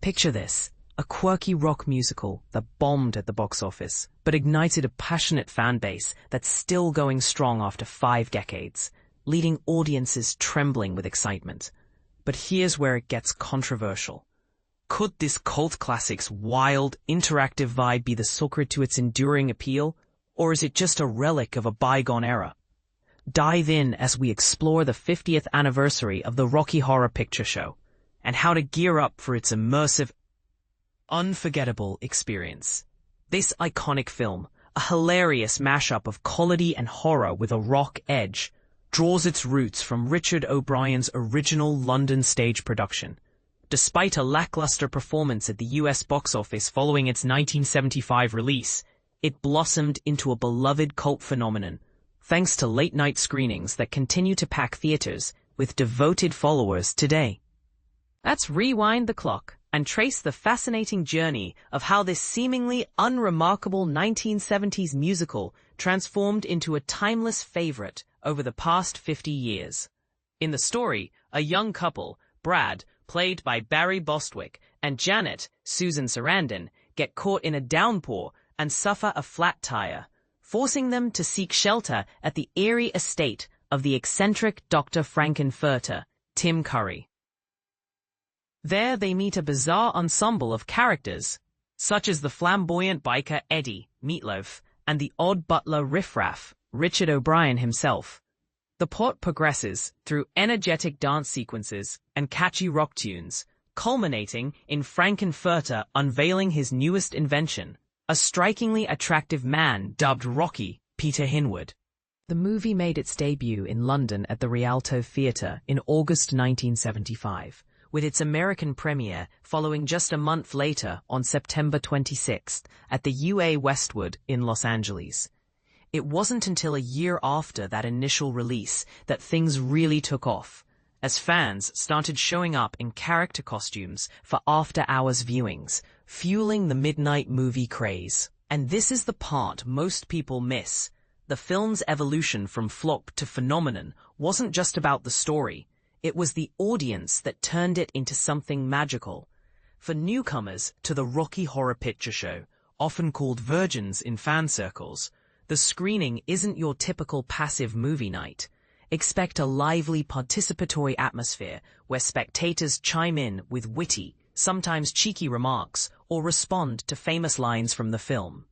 Picture this, a quirky rock musical that bombed at the box office, but ignited a passionate fan base that's still going strong after 5 decades, leading audiences trembling with excitement. But here's where it gets controversial. Could this cult classic's wild, interactive vibe be the secret to its enduring appeal, or is it just a relic of a bygone era? Dive in as we explore the 50th anniversary of the Rocky Horror Picture Show, and how to gear up for its immersive, unforgettable experience. This iconic film, a hilarious mashup of comedy and horror with a rock edge, draws its roots from Richard O'Brien's original London stage production. Despite a lackluster performance at the US box office following its 1975 release, it blossomed into a beloved cult phenomenon, thanks to late-night screenings that continue to pack theaters with devoted followers today. Let's rewind the clock and trace the fascinating journey of how this seemingly unremarkable 1970s musical transformed into a timeless favorite over the past 50 years. In the story, a young couple, Brad, played by Barry Bostwick, and Janet, Susan Sarandon, get caught in a downpour and suffer a flat tire, forcing them to seek shelter at the eerie estate of the eccentric Dr. Frankenfurter, Tim Curry. There they meet a bizarre ensemble of characters, such as the flamboyant biker Eddie, Meatloaf, and the odd butler Riff-Raff, Richard O'Brien himself. The plot progresses through energetic dance sequences and catchy rock tunes, culminating in Frankenfurter unveiling his newest invention, a strikingly attractive man dubbed Rocky, Peter Hinwood. The movie made its debut in London at the Rialto Theatre in August 1975. With its American premiere following just a month later on September 26th at the UA Westwood in Los Angeles. It wasn't until a year after that initial release that things really took off, as fans started showing up in character costumes for after-hours viewings, fueling the midnight movie craze. And this is the part most people miss. The film's evolution from flop to phenomenon wasn't just about the story. It was the audience that turned it into something magical. For newcomers to the Rocky Horror Picture Show, often called virgins in fan circles, the screening isn't your typical passive movie night. Expect a lively participatory atmosphere where spectators chime in with witty, sometimes cheeky remarks or respond to famous lines from the film.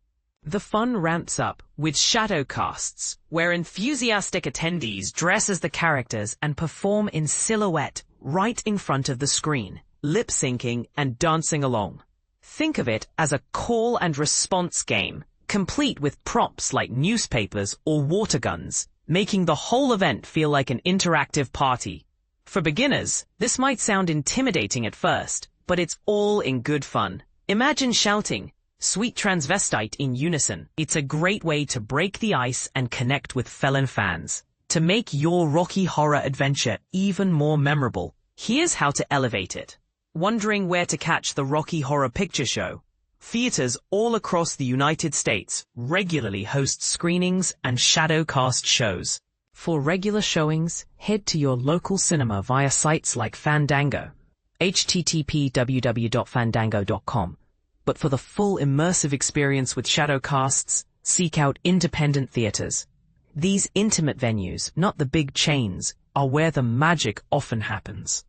The fun ramps up with shadow casts, where enthusiastic attendees dress as the characters and perform in silhouette right in front of the screen, lip-syncing and dancing along. Think of it as a call and response game, complete with props like newspapers or water guns, making the whole event feel like an interactive party. For beginners, this might sound intimidating at first, but it's all in good fun. Imagine shouting, "Sweet transvestite" in unison. It's a great way to break the ice and connect with fellow fans. To make your Rocky Horror adventure even more memorable, here's how to elevate it. Wondering where to catch the Rocky Horror Picture Show? Theaters all across the United States regularly host screenings and shadow cast shows. For regular showings, head to your local cinema via sites like Fandango, http://www.fandango.com. But for the full immersive experience with shadow casts, seek out independent theaters. These intimate venues, not the big chains, are where the magic often happens.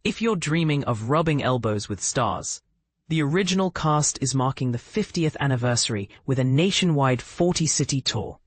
If you're dreaming of rubbing elbows with stars, the original cast is marking the 50th anniversary with a nationwide 40-city tour.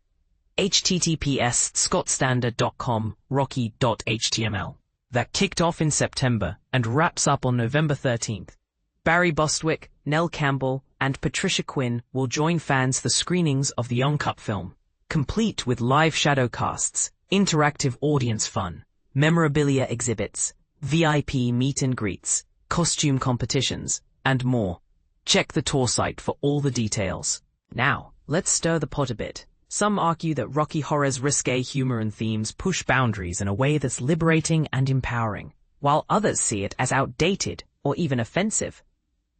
https://scottstandard.com rocky.html. That kicked off in September and wraps up on November 13th. Barry Bostwick, Nell Campbell, and Patricia Quinn will join fans for screenings of the uncut film, complete with live shadow casts, interactive audience fun, memorabilia exhibits, VIP meet and greets, costume competitions, and more. Check the tour site for all the details. Now, let's stir the pot a bit. Some argue that Rocky Horror's risque humor and themes push boundaries in a way that's liberating and empowering, while others see it as outdated or even offensive.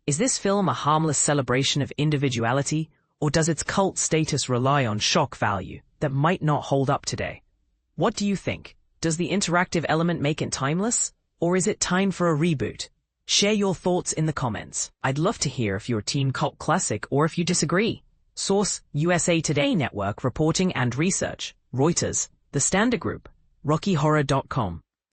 Is this film a harmless celebration of individuality, or does its cult status rely on shock value that might not hold up today? What do you think? Does the interactive element make it timeless, or is it time for a reboot? Share your thoughts in the comments. I'd love to hear if you're Team Cult Classic or if you disagree. Source: USA Today Network reporting and research. Reuters, The Standard Group, RockyHorror.com.